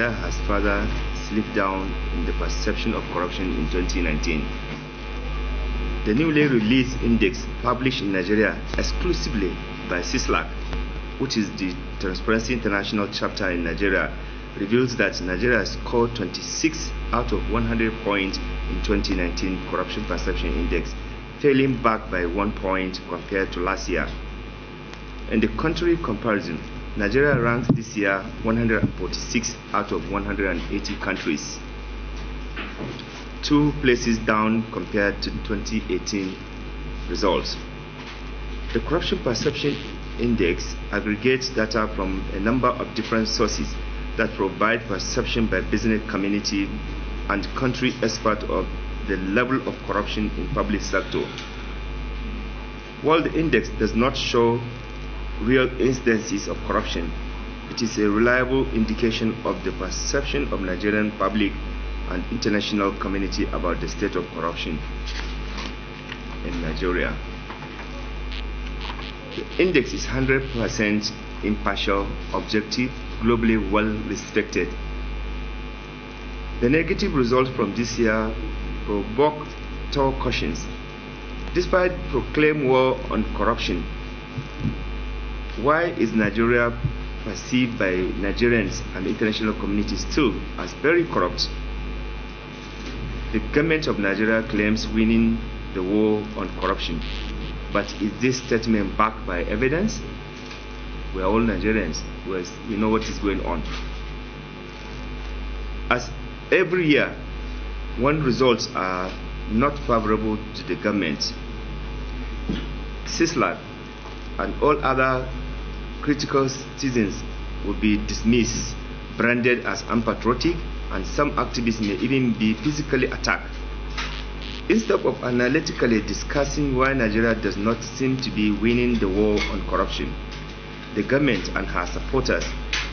has further slipped down in the perception of corruption in 2019. The newly released index published in Nigeria exclusively by CISLAC, which is the Transparency International chapter in Nigeria, reveals that Nigeria scored 26 out of 100 points in 2019 Corruption Perception Index, failing back by 1 point compared to last year. In the country comparison, Nigeria ranked this year 146 out of 180 countries, 2 places down compared to 2018 results. The Corruption Perception Index aggregates data from a number of different sources that provide perception by business community and country experts of the level of corruption in public sector. While the index does not show real instances of corruption, it is a reliable indication of the perception of Nigerian public and international community about the state of corruption in Nigeria. The index is 100% impartial, objective, globally well respected. The negative results from this year provoke tough cautions. Despite proclaimed war on corruption, why is Nigeria perceived by Nigerians and the international community still as very corrupt? The government of Nigeria claims winning the war on corruption, but is this statement backed by evidence? We are all Nigerians, we know what is going on. As every year, when results are not favorable to the government, CISLAC and all other critical citizens will be dismissed, branded as unpatriotic, and some activists may even be physically attacked. Instead of analytically discussing why Nigeria does not seem to be winning the war on corruption, the government and her supporters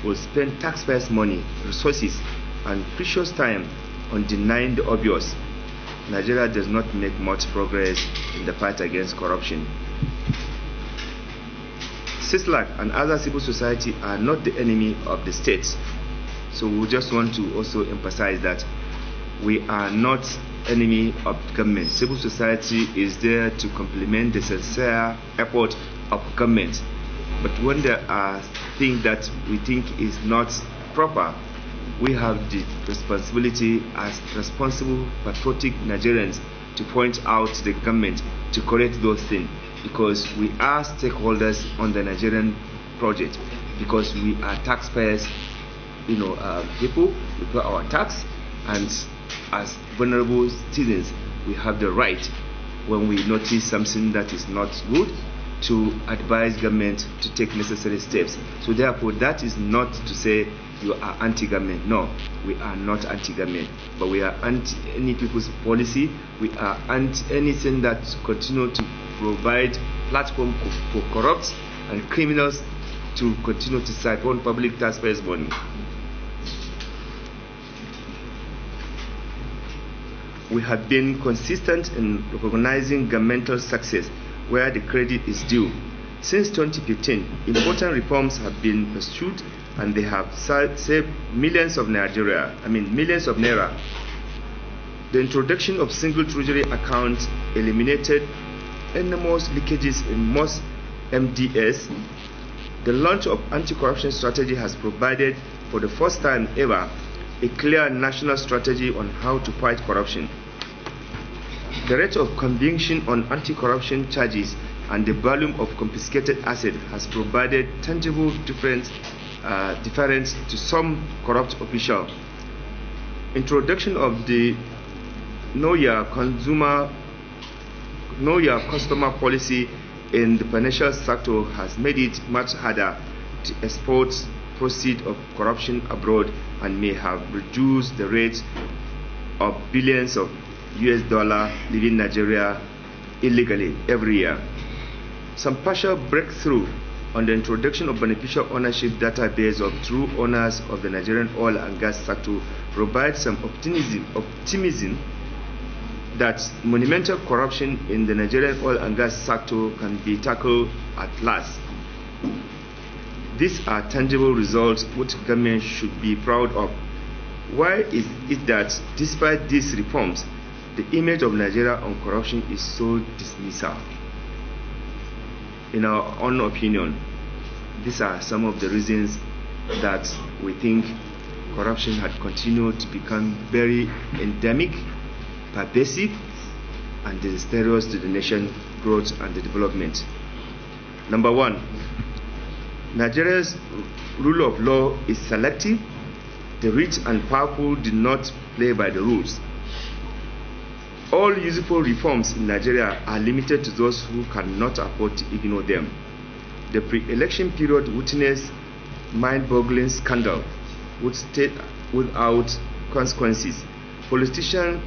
will spend taxpayers' money, resources, and precious time on denying the obvious. Nigeria does not make much progress in the fight against corruption. CISLAC and other civil society are not the enemy of the state. So we just want to also emphasize that we are not enemy of government. Civil society is there to complement the sincere effort of government. But when there are things that we think is not proper, we have the responsibility as responsible, patriotic Nigerians to point out to the government to correct those things, because we are stakeholders on the Nigerian project, because we are taxpayers, people, we pay our tax, and as vulnerable citizens, we have the right, when we notice something that is not good, to advise government to take necessary steps. So therefore, that is not to say you are anti-government. No, we are not anti-government, but we are anti any people's policy. We are anti anything that continue to provide platform for corrupt and criminals to continue to siphon public taxpayers' money. We have been consistent in recognizing governmental success where the credit is due. Since 2015, important reforms have been pursued and they have saved millions of naira. The introduction of single treasury accounts eliminated enormous leakages in most MDS. The launch of anti-corruption strategy has provided, for the first time ever, a clear national strategy on how to fight corruption. The rate of conviction on anti-corruption charges and the volume of confiscated assets has provided tangible difference to some corrupt officials. Introduction of the Know Your Customer policy in the financial sector has made it much harder to export proceeds of corruption abroad and may have reduced the rate of billions of US dollars leaving Nigeria illegally every year. Some partial breakthrough on the introduction of beneficial ownership database of true owners of the Nigerian oil and gas sector provides some optimism that monumental corruption in the Nigerian oil and gas sector can be tackled at last. These are tangible results which government should be proud of Why is it that despite these reforms, the image of Nigeria on corruption is so dismissive? In our own opinion, these are some of the reasons that we think corruption had continued to become very endemic, pervasive, and disastrous to the nation's growth and the development. Number one, Nigeria's rule of law is selective. The rich and powerful do not play by the rules. All useful reforms in Nigeria are limited to those who cannot afford to ignore them. The pre-election period witnessed mind-boggling scandal without consequences. Politicians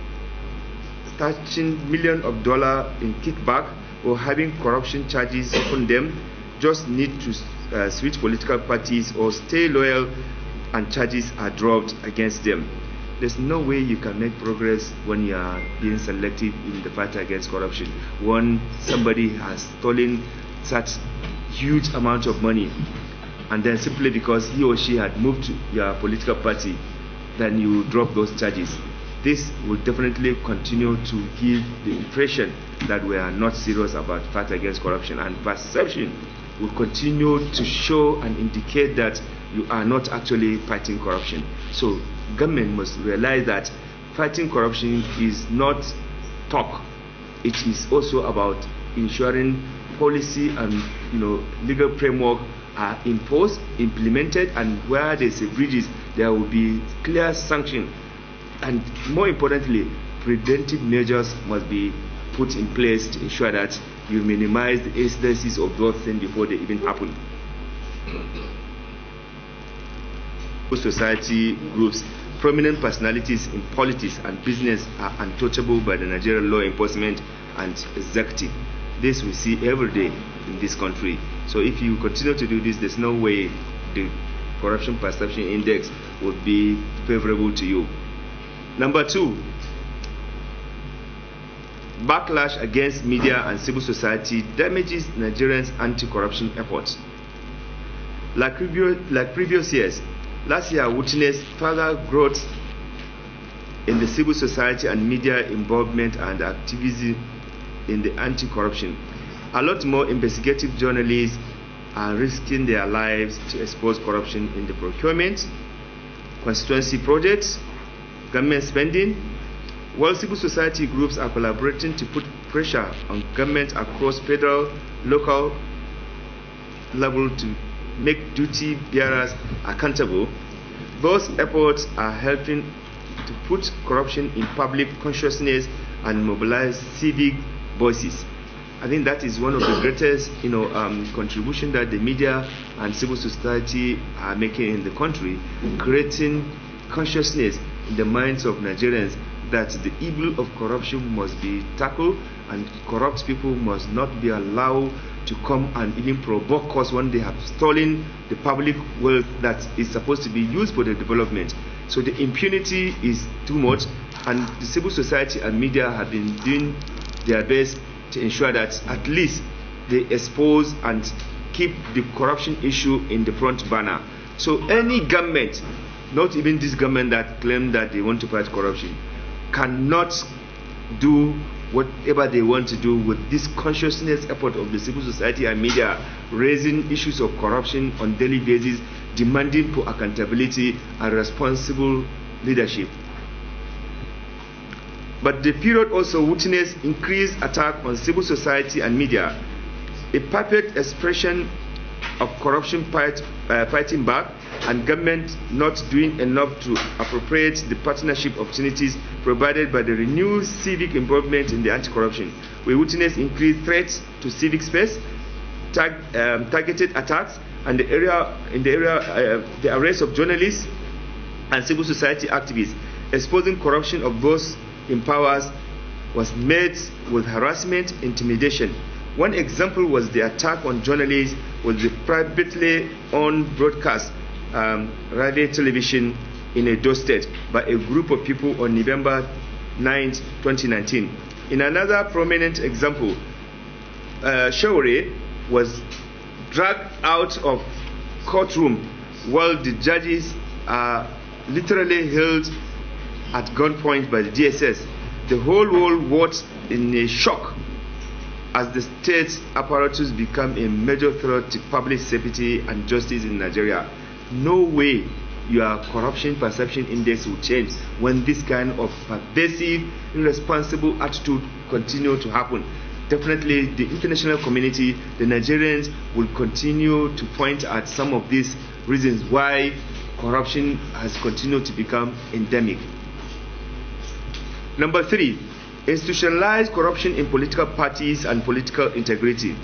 stashing millions of dollars in kickback or having corruption charges upon them just need to switch political parties or stay loyal, and charges are dropped against them. There's no way you can make progress when you are being selective in the fight against corruption. When somebody has stolen such huge amount of money, and then simply because he or she had moved to your political party, then you drop those charges. This will definitely continue to give the impression that we are not serious about fight against corruption, and perception will continue to show and indicate that you are not actually fighting corruption. So government must realize that fighting corruption is not talk. It is also about ensuring policy and legal framework are imposed, implemented, and where there's a breaches, there will be clear sanction. And more importantly, preventive measures must be put in place to ensure that you minimize the incidences of those things before they even happen. Society groups, prominent personalities in politics and business are untouchable by the Nigerian law enforcement and executive. This we see every day in this country. So if you continue to do this, there's no way the corruption perception index would be favorable to you. Number two, backlash against media and civil society damages Nigerians' anti-corruption efforts. Like previous years, last year witnessed further growth in the civil society and media involvement and activism in the anti-corruption. A lot more investigative journalists are risking their lives to expose corruption in the procurement, constituency projects, government spending, while civil society groups are collaborating to put pressure on government across federal, local level to make duty bearers accountable. Those efforts are helping to put corruption in public consciousness and mobilize civic voices. I think that is one of the greatest contribution that the media and civil society are making in the country, creating consciousness in the minds of Nigerians that the evil of corruption must be tackled, and corrupt people must not be allowed to come and even provoke us when they have stolen the public wealth that is supposed to be used for the development. So the impunity is too much, and the civil society and media have been doing their best to ensure that at least they expose and keep the corruption issue in the front burner. So any government, not even this government that claim that they want to fight corruption, cannot do whatever they want to do with this consciousness effort of the civil society and media, raising issues of corruption on daily basis, demanding for accountability and responsible leadership. But the period also witnessed increased attack on civil society and media, a perfect expression of corruption fighting back, and government not doing enough to appropriate the partnership opportunities provided by the renewed civic involvement in the anti-corruption. We witnessed increased threats to civic space, targeted attacks, and the arrest of journalists and civil society activists. Exposing corruption of those in power was met with harassment, intimidation. One example was the attack on journalists with the privately owned broadcast radio television in Edo State by a group of people on November 9, 2019. In another prominent example, Shawore was dragged out of courtroom while the judges are literally held at gunpoint by the DSS. The whole world was in a shock as the state apparatus became a major threat to public safety and justice in Nigeria. No way your corruption perception index will change when this kind of pervasive, irresponsible attitude continue to happen. Definitely the international community, the Nigerians, will continue to point at some of these reasons why corruption has continued to become endemic. Number 3, institutionalized corruption in political parties and political integrity.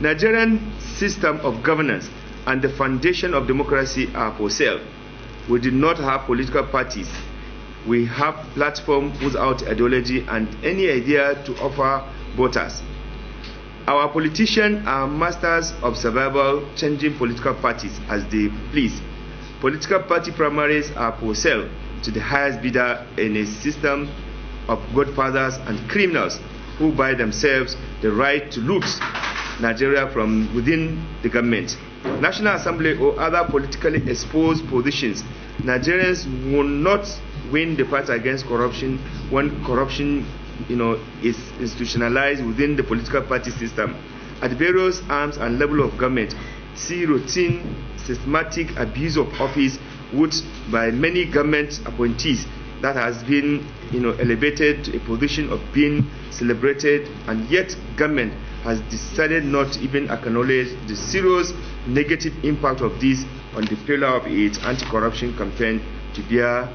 Nigerian system of governance and the foundation of democracy are for sale. We do not have political parties. We have platforms without ideology and any idea to offer voters. Our politicians are masters of survival, changing political parties as they please. Political party primaries are for sale to the highest bidder in a system of godfathers and criminals who buy themselves the right to loot Nigeria from within the government. National Assembly or other politically exposed positions, Nigerians will not win the fight against corruption when corruption is institutionalized within the political party system. At various arms and level of government, see routine, systematic abuse of office, which by many government appointees that has been elevated to a position of being celebrated, and yet government has decided not to even acknowledge the serious negative impact of this on the failure of its anti-corruption campaign to bear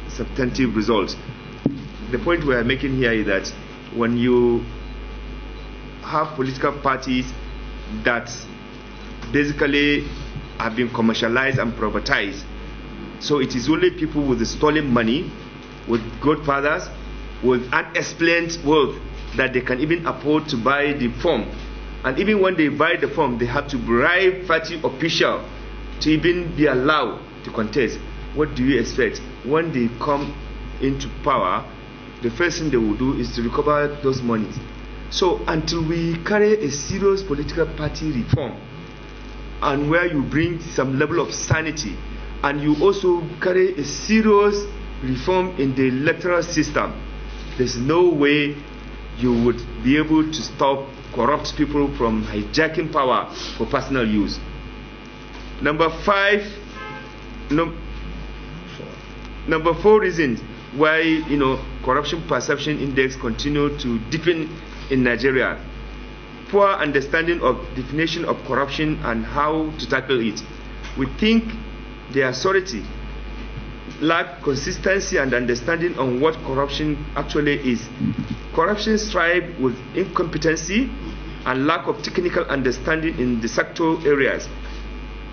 substantive results. The point we are making here is that when you have political parties that basically have been commercialized and privatized, so it is only people with the stolen money, with godfathers, with unexplained wealth that they can even afford to buy the form. And even when they buy the form, they have to bribe party official to even be allowed to contest. What do you expect? When they come into power, the first thing they will do is to recover those monies. So until we carry a serious political party reform, and where you bring some level of sanity, and you also carry a serious reform in the electoral system, there's no way you would be able to stop corrupt people from hijacking power for personal use. Number 4 reasons why corruption perception index continue to deepen in Nigeria. Poor understanding of definition of corruption and how to tackle it. We think the authority lack consistency and understanding on what corruption actually is. Corruption strives with incompetency and lack of technical understanding in the sector areas.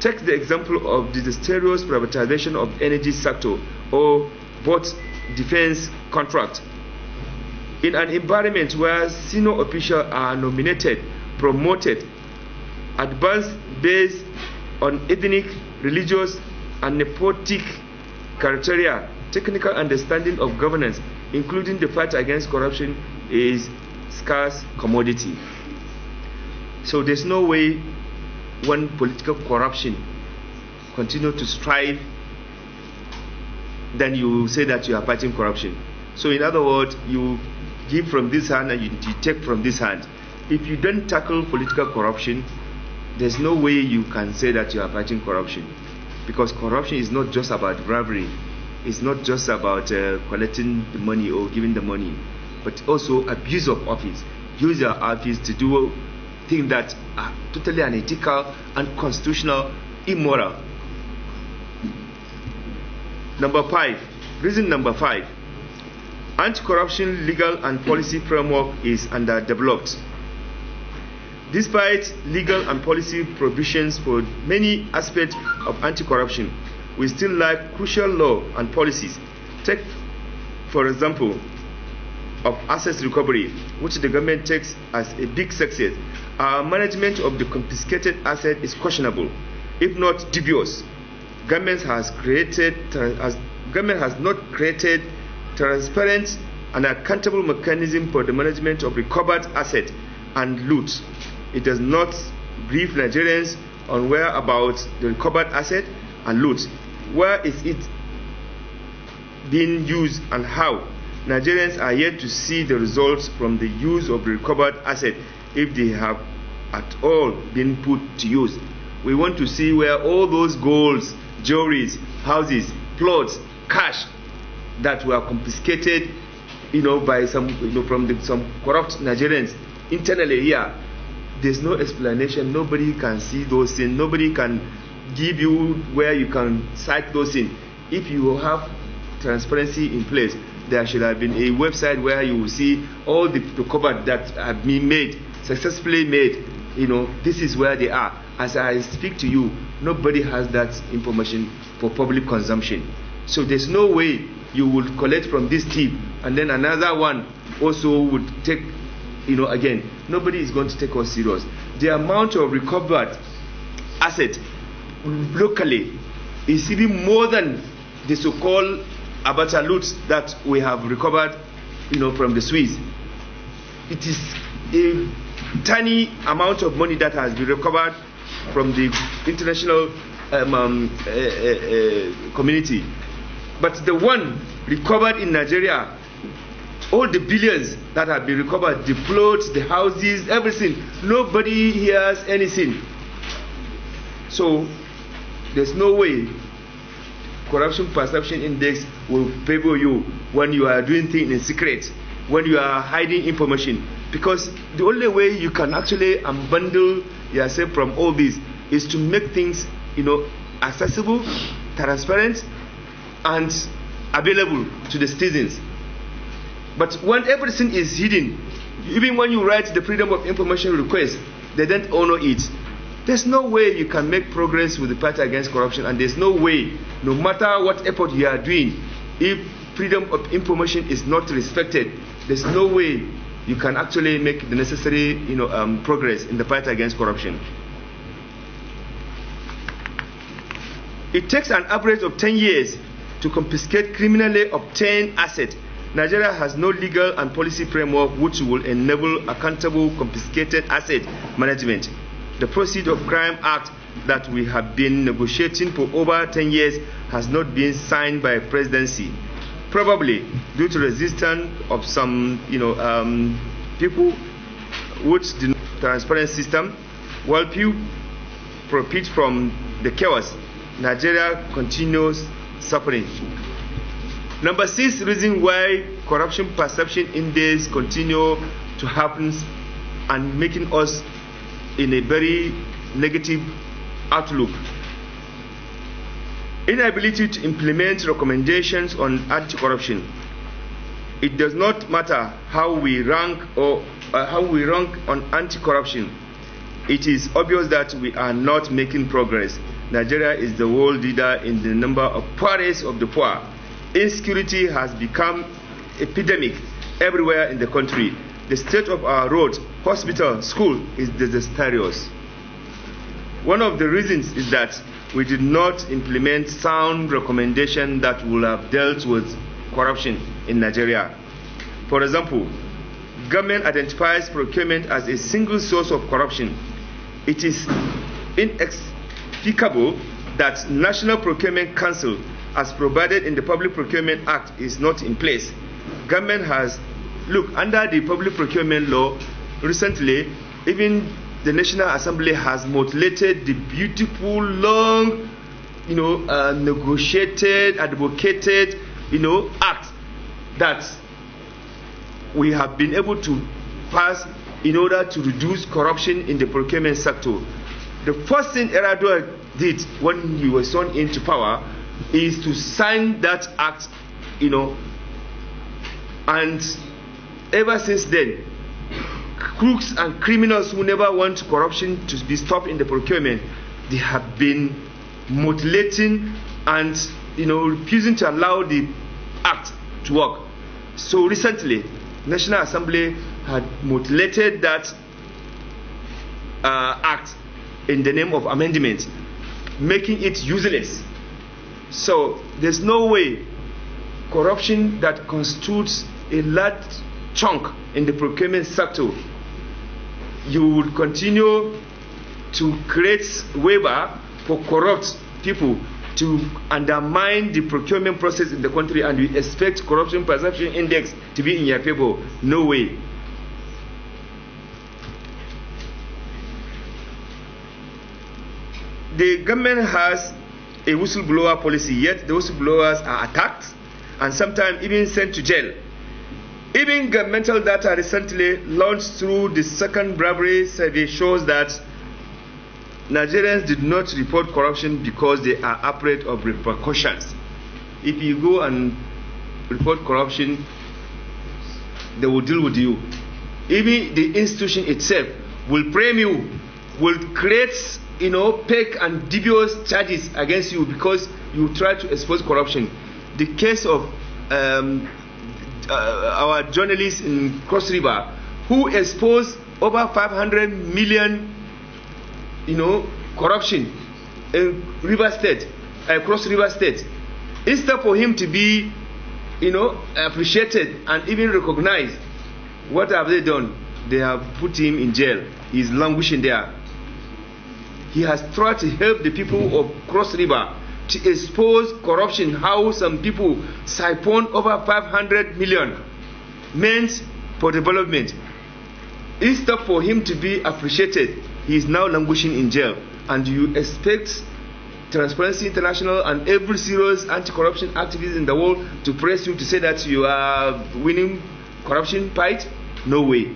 Take the example of the mysterious privatization of energy sector or both defense contract. In an environment where senior officials are nominated, promoted, advanced based on ethnic, religious, and nepotic criteria, technical understanding of governance, including the fight against corruption, is scarce commodity. So there's no way when political corruption continue to strive, then you say that you are fighting corruption. So in other words, you give from this hand and you take from this hand. If you don't tackle political corruption, there's no way you can say that you are fighting corruption. Because corruption is not just about bribery, it's not just about collecting the money or giving the money, but also abuse of office. Use your office to do things that are totally unethical, unconstitutional, immoral. Reason number 5, anti-corruption legal and policy framework is underdeveloped. Despite legal and policy provisions for many aspects of anti-corruption, we still lack crucial law and policies. Take, for example, of asset recovery, which the government takes as a big success. Our management of the confiscated asset is questionable, if not dubious. Government has not created transparent and accountable mechanism for the management of recovered asset and loot. It does not brief Nigerians on whereabouts the recovered asset and loot. where is it being used and how? Nigerians are yet to see the results from the use of the recovered asset, if they have at all been put to use. We want to see where all those golds, jewelries, houses, plots, cash that were confiscated, by some, from some corrupt Nigerians internally here. There's no explanation. Nobody can see those things. Nobody can give you where you can cite those things. If you have transparency in place, there should have been a website where you will see all the recovered that have been made, successfully made. This is where they are. As I speak to you, nobody has that information for public consumption. So there's no way you would collect from this team and then another one also would take, again, nobody is going to take us serious. The amount of recovered asset locally is even more than the so-called Abuja loot that we have recovered, from the Swiss. It is a tiny amount of money that has been recovered from the international community. But the one recovered in Nigeria, all the billions that have been recovered, the plots, the houses, everything, nobody hears anything. So there's no way corruption perception index will favor you when you are doing things in secret, when you are hiding information, because the only way you can actually unbundle yourself from all this is to make things accessible, transparent, and available to the citizens. But when everything is hidden, even when you write the freedom of information request, they don't honor it. There's no way you can make progress with the fight against corruption, and there's no way, no matter what effort you are doing, if freedom of information is not respected, there's no way you can actually make the necessary progress in the fight against corruption. It takes an average of 10 years to confiscate criminally obtained assets. Nigeria has no legal and policy framework which will enable accountable confiscated asset management. The Proceeds of Crime Act that we have been negotiating for over 10 years has not been signed by presidency, probably due to resistance of some people which the transparent system. While few profit from the chaos, Nigeria continues suffering. Number 6 reason why corruption perception index continue to happen and making us in a very negative outlook. Inability to implement recommendations on anti-corruption. It does not matter how we rank on anti-corruption. It is obvious that we are not making progress. Nigeria is the world leader in the number of poorest of the poor. Insecurity has become epidemic everywhere in the country. The state of our roads, hospital, school is disastrous. One of the reasons is that we did not implement sound recommendations that would have dealt with corruption in Nigeria. For example, government identifies procurement as a single source of corruption. It is inexplicable that National Procurement Council, as provided in the Public Procurement Act, is not in place. Government has, under the Public Procurement Law, recently, even the National Assembly has mutilated the beautiful, long, negotiated, advocated, act that we have been able to pass in order to reduce corruption in the procurement sector. The first thing Eradua did when he was sworn into power is to sign that act, and ever since then, crooks and criminals who never want corruption to be stopped in the procurement, they have been mutilating and refusing to allow the act to work. So recently, National Assembly had mutilated that act in the name of amendment, making it useless. So there's no way corruption that constitutes a large chunk in the procurement sector, you would continue to create waiver for corrupt people to undermine the procurement process in the country, and you expect corruption perception index to be in your favor. No way. The government has a whistleblower policy, yet the whistleblowers are attacked and sometimes even sent to jail. Even governmental data recently launched through the second bribery survey shows that Nigerians did not report corruption because they are afraid of repercussions. If you go and report corruption, they will deal with you. Even the institution itself will frame you, will create, fake and dubious charges against you because you try to expose corruption. The case of our journalist in Cross River, who exposed over 500 million, corruption in River State, Cross River State. Instead for him to be, appreciated and even recognized, what have they done? They have put him in jail. He's languishing there. He has tried to help the people of Cross River to expose corruption, how some people siphon over 500 million meant for development. Instead for him to be appreciated, he is now languishing in jail. And you expect Transparency International and every serious anti-corruption activist in the world to praise you, to say that you are winning corruption fight? No way.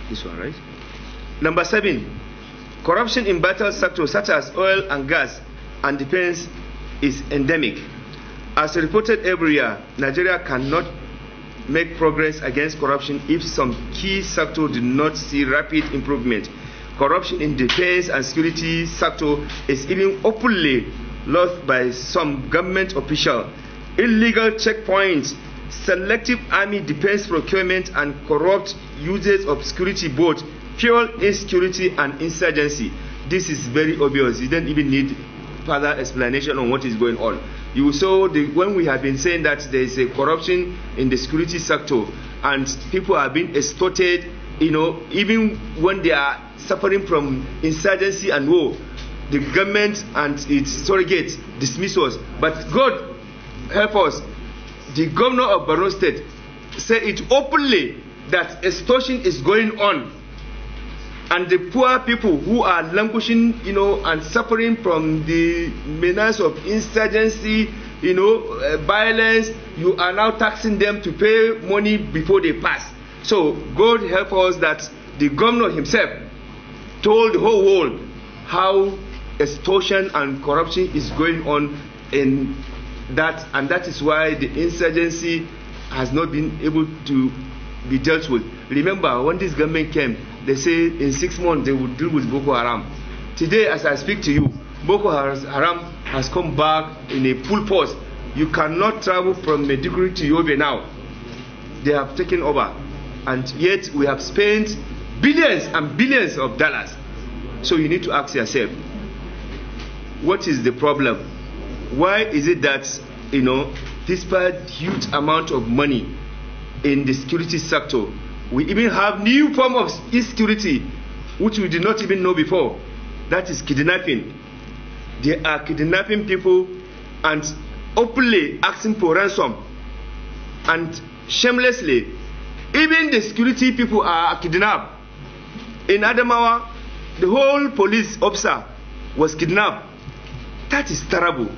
This one, right? Number 7, corruption in vital sectors such as oil and gas and defense is endemic. As reported every year, Nigeria cannot make progress against corruption if some key sectors do not see rapid improvement. Corruption in defense and security sector is even openly loathed by some government officials. Illegal checkpoints, selective army defense procurement, and corrupt uses of security both fuel insecurity and insurgency. This is very obvious. You don't even need further explanation on what is going on. You saw when we have been saying that there is a corruption in the security sector and people are being extorted, even when they are suffering from insurgency and war, the government and its surrogates dismiss us. But God help us, the governor of Borno State said it openly that extortion is going on, and the poor people who are languishing, and suffering from the menace of insurgency, violence, you are now taxing them to pay money before they pass. So God help us that the governor himself told the whole world how extortion and corruption is going on in that, and that is why the insurgency has not been able to be dealt with. Remember, when this government came, they say in 6 months they would deal with Boko Haram. Today, as I speak to you, Boko Haram has come back in a full force. You cannot travel from Maiduguri to Yobe now. They have taken over, and yet we have spent billions and billions of dollars. So you need to ask yourself, what is the problem? Why is it that, despite huge amount of money in the security sector, we even have new form of insecurity which we did not even know before? That is kidnapping. They are kidnapping people and openly asking for ransom, and shamelessly even the security people are kidnapped. In Adamawa, the whole police officer was kidnapped. That is terrible.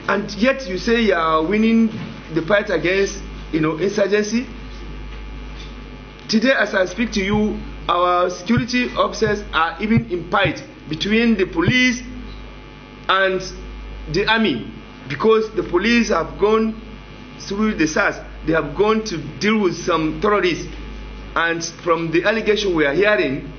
And yet you say you are winning the fight against, insurgency. Today, as I speak to you, our security officers are even in fight between the police and the army, because the police have gone through the SARS. They have gone to deal with some terrorists, and from the allegation we are hearing,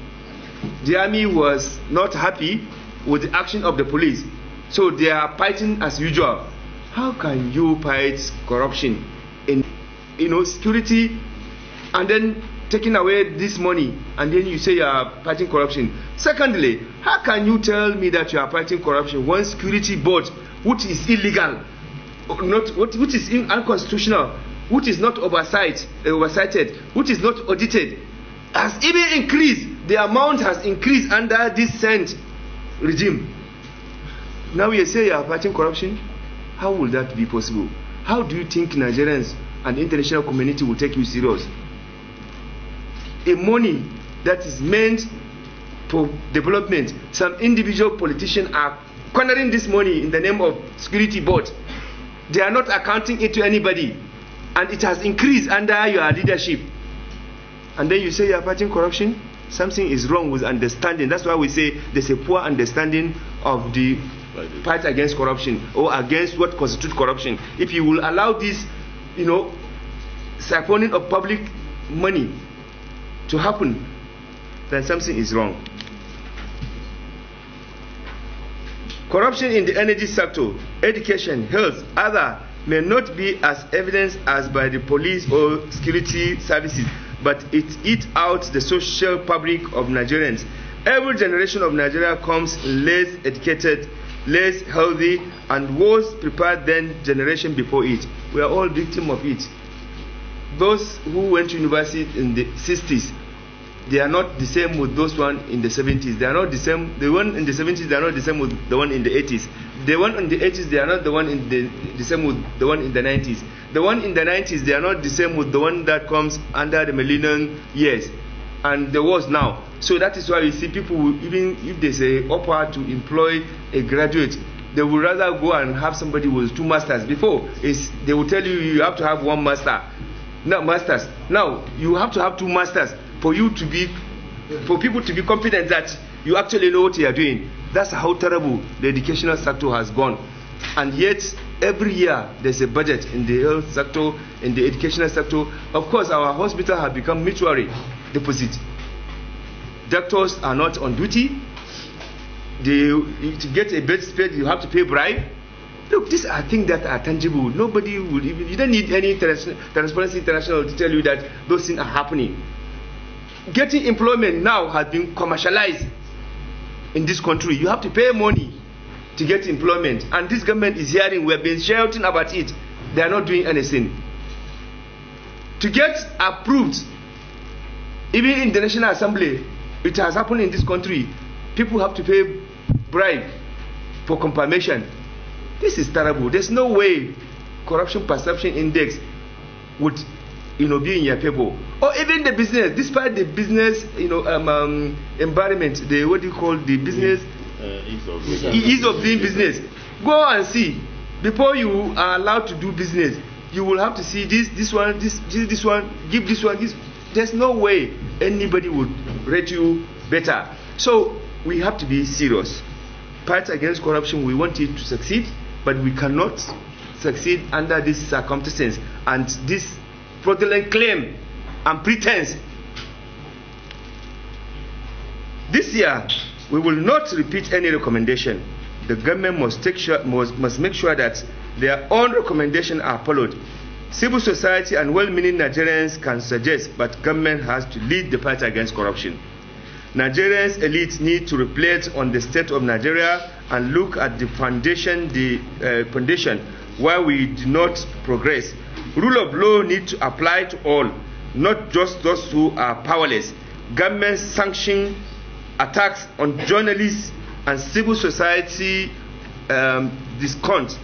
the army was not happy with the action of the police. So they are fighting as usual. How can you fight corruption in security and then taking away this money, and then you say you are fighting corruption? Secondly, how can you tell me that you are fighting corruption when security board, which is illegal, which is unconstitutional, which is not oversighted, which is not audited, has even increased. The amount has increased under this sent regime. Now you say you are fighting corruption? How will that be possible? How do you think Nigerians and the international community will take you serious? A money that is meant for development, some individual politicians are cornering this money in the name of security board. They are not accounting it to anybody, and it has increased under your leadership. And then you say you are fighting corruption? Something is wrong with understanding. That's why we say there's a poor understanding of the fight against corruption, or against what constitutes corruption. If you will allow this, siphoning of public money to happen, then something is wrong. Corruption in the energy sector, education, health, other may not be as evidenced as by the police or security services, but it eats out the social fabric of Nigerians. Every generation of Nigeria comes less educated, less healthy, and worse prepared than generation before it. We are all victims of it. Those who went to university in the 60s, they are not the same with those one in the 70s. They are not the same. The one in the 70s, they are not the same with the one in the 80s. The one in the 80s, they are not the one in the same with the one in the 90s. The one in the 90s, they are not the same with the one that comes under the millennium years. And there was now. So that is why you see people, even if they say offer to employ a graduate, they would rather go and have somebody with 2 masters. Before, they will tell you have to have 1 master. Masters. Now you have to have 2 masters for people to be confident that you actually know what you are doing. That's how terrible the educational sector has gone. And yet every year there's a budget in the health sector, in the educational sector. Of course, our hospitals have become mutual deposit. Doctors are not on duty. To get a bed space, you have to pay bribe. Look, these are things that are tangible. Nobody would even, you don't need any Transparency International to tell you that those things are happening. Getting employment now has been commercialized in this country. You have to pay money to get employment, and this government is hearing, we have been shouting about it. They are not doing anything. To get approved, even in the National Assembly, it has happened in this country. People have to pay bribe for confirmation. This is terrible. There's no way corruption perception index would be in your favor. Or even the business, despite the business environment, what do you call the business ease of doing business. Go and see. Before you are allowed to do business, you will have to see this one, give this one, this. There's no way anybody would rate you better. So we have to be serious. Fight against corruption, we want it to succeed, but we cannot succeed under this circumstance and this fraudulent claim and pretense. This year, we will not repeat any recommendation. The government must make sure that their own recommendations are followed. Civil society and well-meaning Nigerians can suggest, but government has to lead the fight against corruption. Nigerians elites need to reflect on the state of Nigeria and look at the foundation why we do not progress. Rule of law needs to apply to all, not just those who are powerless. Government sanction attacks on journalists and civil society discount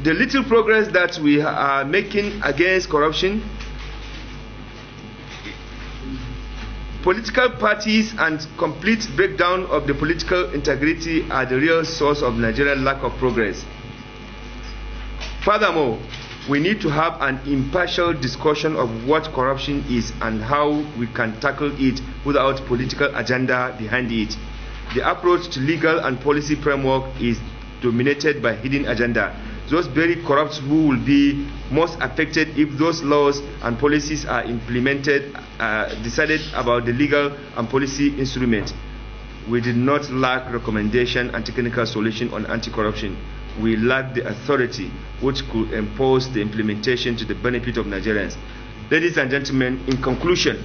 the little progress that we are making against corruption. Political parties and complete breakdown of the political integrity are the real source of Nigeria's lack of progress. Furthermore, we need to have an impartial discussion of what corruption is and how we can tackle it without political agenda behind it. The approach to legal and policy framework is dominated by hidden agenda. Those very corrupt who will be most affected if those laws and policies are implemented, decided about the legal and policy instrument. We did not lack recommendation and technical solution on anti-corruption. We lack the authority which could impose the implementation to the benefit of Nigerians. Ladies and gentlemen, in conclusion,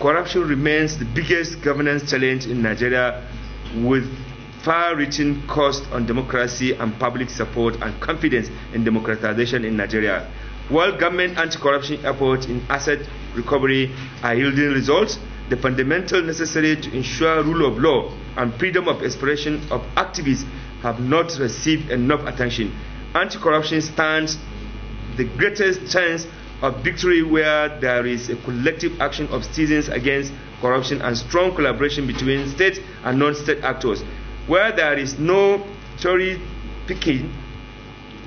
corruption remains the biggest governance challenge in Nigeria, with far-reaching cost on democracy and public support and confidence in democratization in Nigeria. While government anti-corruption efforts in asset recovery are yielding results, the fundamental necessary to ensure rule of law and freedom of expression of activists have not received enough attention. Anti-corruption stands the greatest chance of victory where there is a collective action of citizens against corruption and strong collaboration between state and non-state actors. Where there is no cherry picking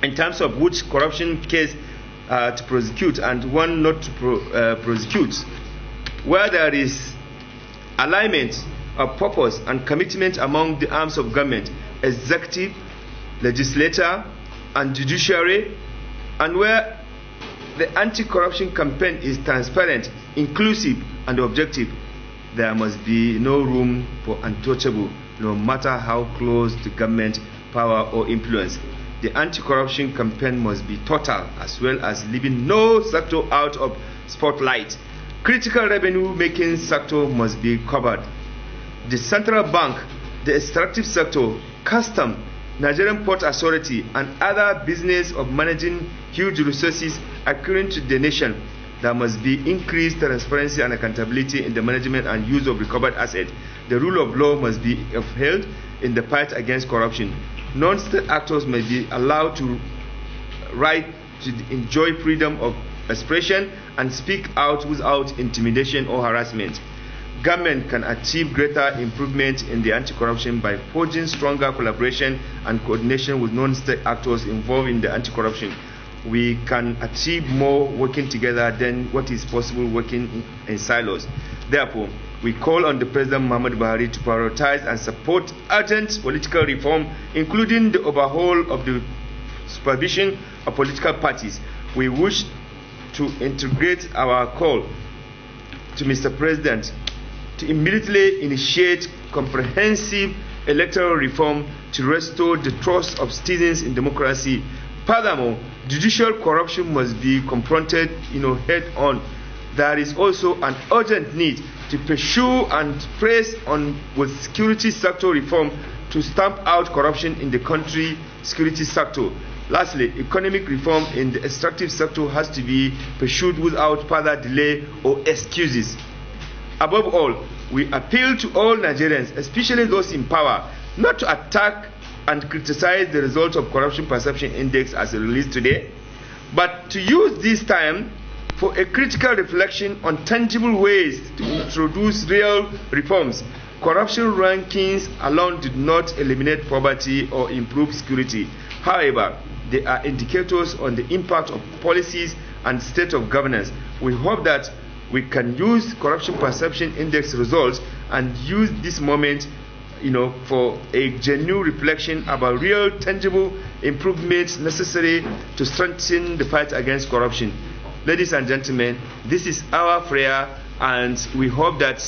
in terms of which corruption case to prosecute and one not to prosecute, where there is alignment of purpose and commitment among the arms of government, executive, legislature, and judiciary, and where the anti-corruption campaign is transparent, inclusive, and objective, there must be no room for untouchable, no matter how close to government power or influence. The anti-corruption campaign must be total, as well as leaving no sector out of spotlight. Critical revenue-making sector must be covered. The central bank, the extractive sector, custom, Nigerian Port Authority, and other business of managing huge resources accruing to the nation. There must be increased transparency and accountability in the management and use of recovered assets. The rule of law must be upheld in the fight against corruption. Non-state actors may be allowed to right to enjoy freedom of expression and speak out without intimidation or harassment. Government can achieve greater improvement in the anti-corruption by forging stronger collaboration and coordination with non-state actors involved in the anti-corruption. We can achieve more working together than what is possible working in silos. Therefore, we call on the President Muhammad Buhari to prioritize and support urgent political reform, including the overhaul of the supervision of political parties. We wish to integrate our call to Mr. President to immediately initiate comprehensive electoral reform to restore the trust of citizens in democracy. Furthermore, judicial corruption must be confronted head on. There is also an urgent need to pursue and press on with security sector reform to stamp out corruption in the country security sector. Lastly, economic reform in the extractive sector has to be pursued without further delay or excuses. Above all, we appeal to all Nigerians, especially those in power, not to attack and criticize the results of Corruption Perception Index as released today, but to use this time for a critical reflection on tangible ways to introduce real reforms. Corruption rankings alone did not eliminate poverty or improve security. However, they are indicators on the impact of policies and state of governance. We hope that we can use Corruption Perception Index results and use this moment for a genuine reflection about real tangible improvements necessary to strengthen the fight against corruption. Ladies and gentlemen, this is our prayer, and we hope that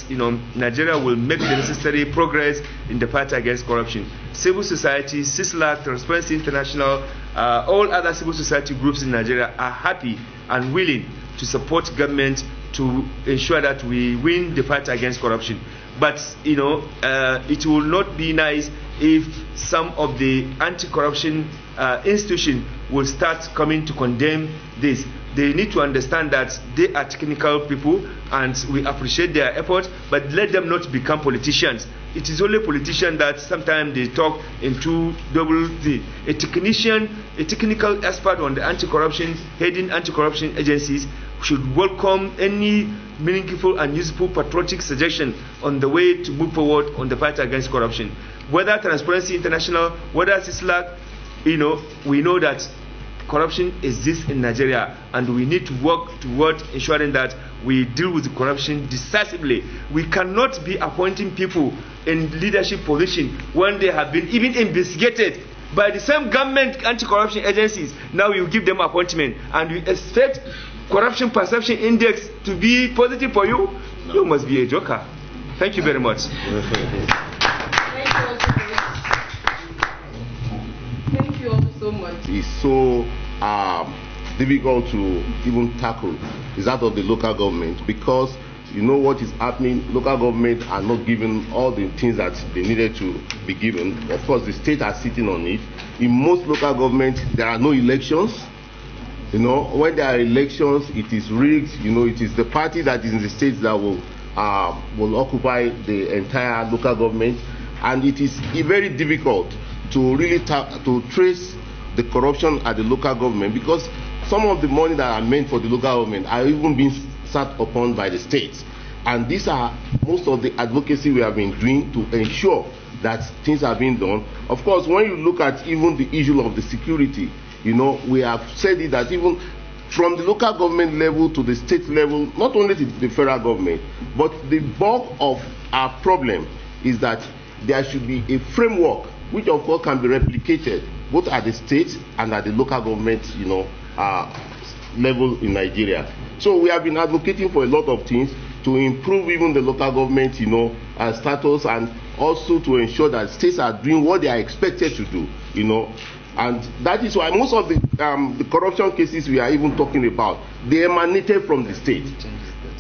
Nigeria will make the necessary progress in the fight against corruption. Civil society, CISLAC, Transparency International, all other civil society groups in Nigeria are happy and willing to support government to ensure that we win the fight against corruption. But it will not be nice if some of the anti-corruption institutions will start coming to condemn this. They need to understand that they are technical people and we appreciate their effort, but let them not become politicians. It is only politicians that sometimes they talk into double the. A technical expert on the anti-corruption, heading anti-corruption agencies should welcome any meaningful and useful patriotic suggestion on the way to move forward on the fight against corruption. Whether Transparency International, whether CISLAC, we know that corruption exists in Nigeria, and we need to work toward ensuring that we deal with corruption decisively. We cannot be appointing people in leadership position when they have been even investigated by the same government anti-corruption agencies. Now you give them appointment, and we expect Corruption Perception Index to be positive for you. No. You must be a joker. Thank you very much. Thank you all so much. It's so difficult to even tackle is that of the local government, because You know what is happening. Local government are not given all the things that they needed to be given. Of course, the state are sitting on it. In most local government, there are no elections. You know, when there are elections, it is rigged. You know, it is the party that is in the state that will occupy the entire local government, and it is very difficult to really to trace the corruption at the local government, because some of the money that are meant for the local government are even being sat upon by the states. And these are most of the advocacy we have been doing to ensure that things are being done. Of course, when you look at even the issue of the security, you know, we have said it that even from the local government level to the state level, not only to the federal government, but the bulk of our problem is that there should be a framework which of course can be replicated both at the state and at the local government, you know, level in Nigeria. So we have been advocating for a lot of things to improve even the local government, you know, status, and also to ensure that states are doing what they are expected to do, you know. And that is why most of the corruption cases we are even talking about, they emanated from the state.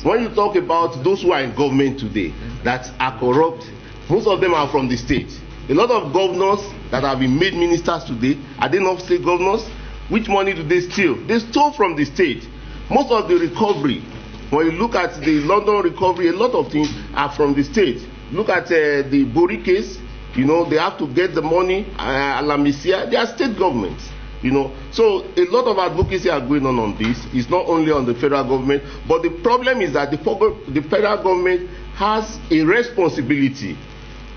When you talk about those who are in government today that are corrupt, most of them are from the state. A lot of governors that have been made ministers today, are they not state governors? Which money do they steal? They stole from the state. Most of the recovery, when you look at the London recovery, a lot of things are from the state. Look at the Bori case. You know, they have to get the money, Alamisia, they are state governments, you know. So a lot of advocacy are going on this. It's not only on the federal government, but the problem is that the federal government has a responsibility,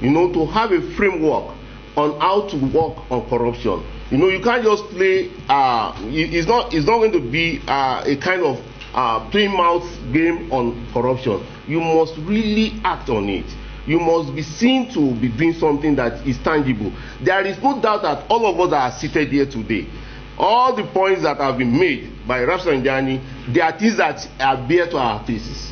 you know, to have a framework on how to work on corruption. You know, you can't just play, it's not going to be a kind of plain mouth game on corruption. You must really act on it. You must be seen to be doing something that is tangible. There is no doubt that all of us that are seated here today, all the points that have been made by Rafsanjani, they are things that are bare to our faces.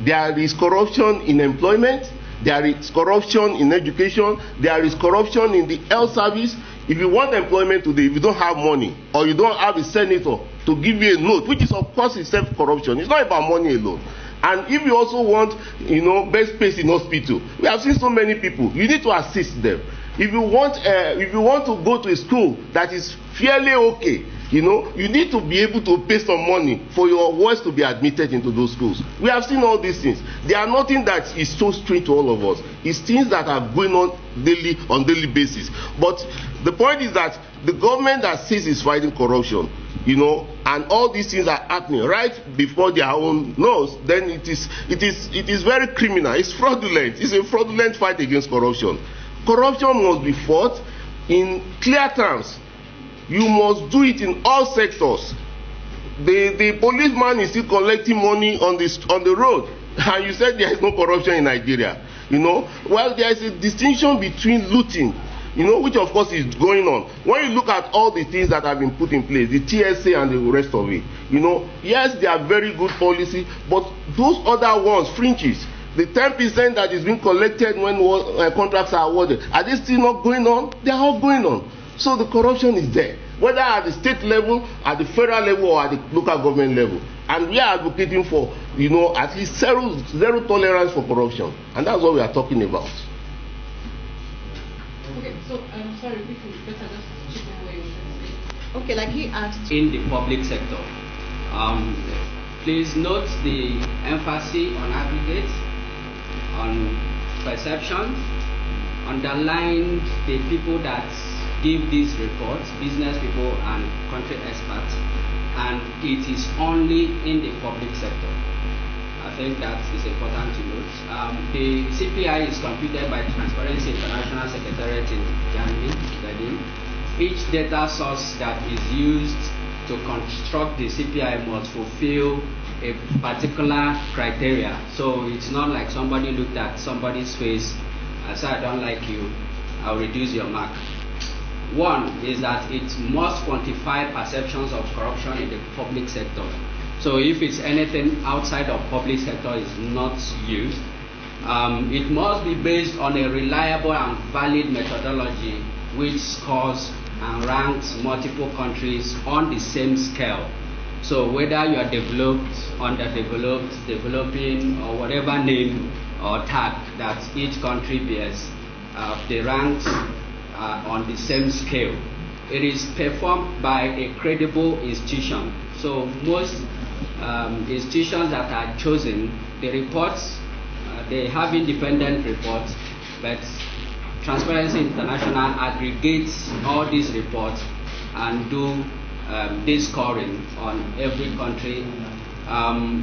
There is corruption in employment, there is corruption in education, there is corruption in the health service. If you want employment today, if you don't have money, or you don't have a senator to give you a note, which is of course itself corruption, it's not about money alone. And if you also want, you know, best space in hospital, we have seen so many people. You need to assist them. If you want to go to a school that is fairly okay, you know, you need to be able to pay some money for your voice to be admitted into those schools. We have seen all these things. They are nothing that is so strange to all of us. It's things that are going on daily basis. But the point is that the government that says is fighting corruption, you know, and all these things are happening right before their own nose, then it is very criminal. It's fraudulent. It's a fraudulent fight against corruption. Corruption must be fought in clear terms. You must do it in all sectors. The policeman is still collecting money on the road, and you said there is no corruption in Nigeria. You know, well, there is a distinction between looting, you know, which of course is going on. When you look at all the things that have been put in place, the TSA and the rest of it, you know, yes, they are very good policy, but those other ones, fringes, the 10% that is being collected when contracts are awarded, are they still not going on? They are all going on. So the corruption is there, whether at the state level, at the federal level, or at the local government level. And we are advocating for, you know, at least zero tolerance for corruption. And that's what we are talking about. Okay, so I'm sorry, we could better just chip in where you were. Okay, like he asked. In the public sector, please note the emphasis on aggregate, on perception, underline the people that give these reports, business people and country experts, and it is only in the public sector. I think that is important to note. The CPI is computed by Transparency International Secretariat in Germany, Berlin. Each data source that is used to construct the CPI must fulfill a particular criteria. So it's not like somebody looked at somebody's face and said, I don't like you, I'll reduce your mark. One is that it must quantify perceptions of corruption in the public sector. So if it's anything outside of public sector is not used, it must be based on a reliable and valid methodology which scores and ranks multiple countries on the same scale. So whether you are developed, underdeveloped, developing, or whatever name or tag that each country bears, they rank on the same scale. It is performed by a credible institution. So most institutions that are chosen, the reports, they have independent reports, but Transparency International aggregates all these reports and do this scoring on every country.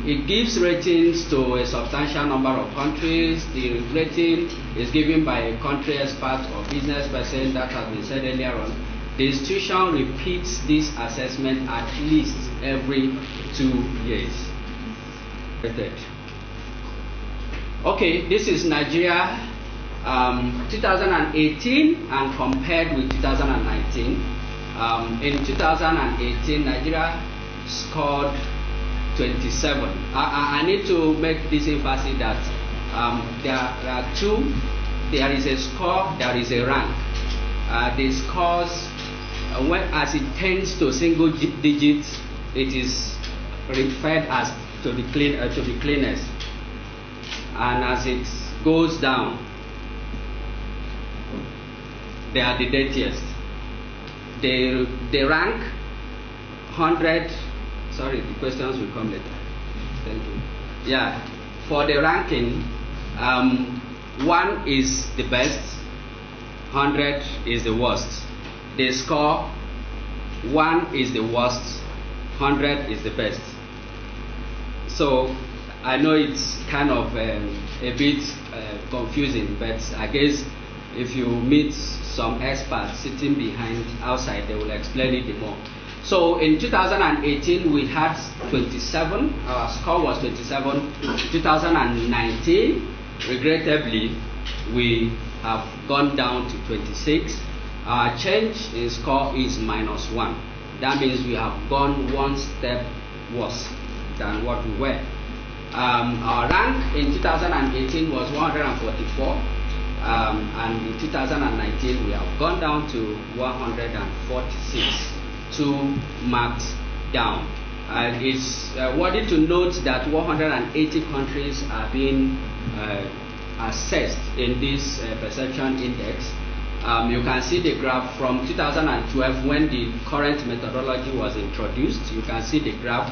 It gives ratings to a substantial number of countries. The rating is given by a country expert or business person, that has been said earlier on. The institution repeats this assessment at least every 2 years. Okay, this is Nigeria 2018 and compared with 2019. In 2018, Nigeria scored 27. I need to make this emphasis that there are two. There is a score, there is a rank. The scores, as it tends to single digits, it is referred as to the cleanest, and as it goes down, they are the dirtiest. They rank 100. Sorry, the questions will come later. Thank you. Yeah, for the ranking, 1 is the best, 100 is the worst. They score 1 is the worst, 100 is the best. So I know it's kind of a bit confusing, but I guess if you meet some experts sitting behind outside, they will explain it more. So in 2018 we had 27. Our score was 27. 2019, regrettably, we have gone down to 26. Our change in score is -1. That means we have gone one step worse than what we were. Our rank in 2018 was 144, and in 2019 we have gone down to 146, 2 marks down. And it's worthy to note that 180 countries are being assessed in this perception index. You can see the graph from 2012 when the current methodology was introduced. You can see the graph.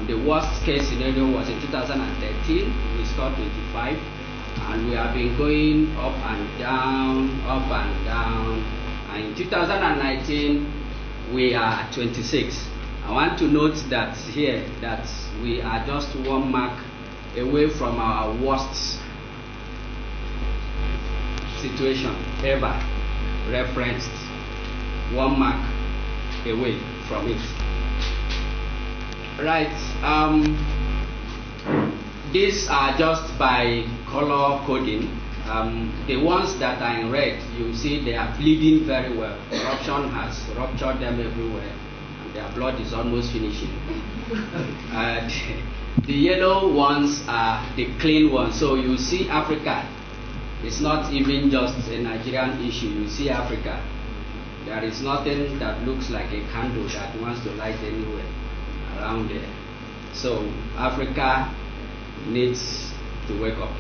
The worst case scenario was in 2013. We scored 25, and we have been going up and down, up and down. And in 2019, we are at 26. I want to note that here that we are just 1 mark away from our worst situation ever referenced. 1 mark away from it. Right. These are just by color coding. The ones that are in red, you see they are bleeding very well. Corruption has ruptured them everywhere, and their blood is almost finishing. The yellow ones are the clean ones. So you see Africa. It's not even just a Nigerian issue. You see Africa. There is nothing that looks like a candle that wants to light anywhere around there. So Africa needs to wake up.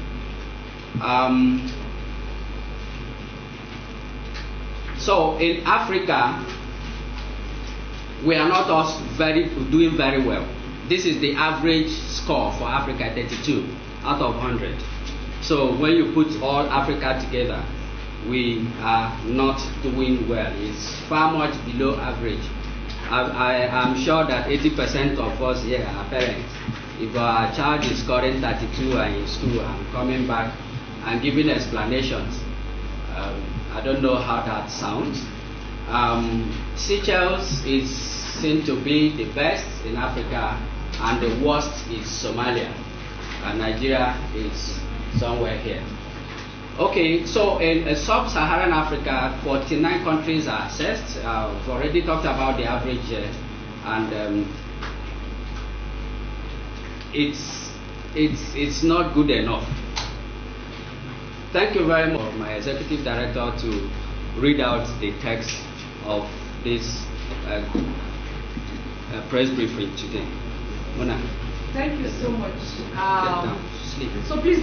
So in Africa, we are not doing very well. This is the average score for Africa, 32 out of 100. So when you put all Africa together, we are not doing well. It's far much below average. I am sure that 80% of us here are parents. If our child is scoring 32 and in school and coming back and giving explanations, I don't know how that sounds. Seychelles is seen to be the best in Africa, and the worst is Somalia, and Nigeria is somewhere here. Okay, so in sub-Saharan Africa, 49 countries are assessed. We've already talked about the average, and it's not good enough. Thank you very much, my executive director, to read out the text of this press briefing today. Mona, Thank you so much. get down, sleep. So please.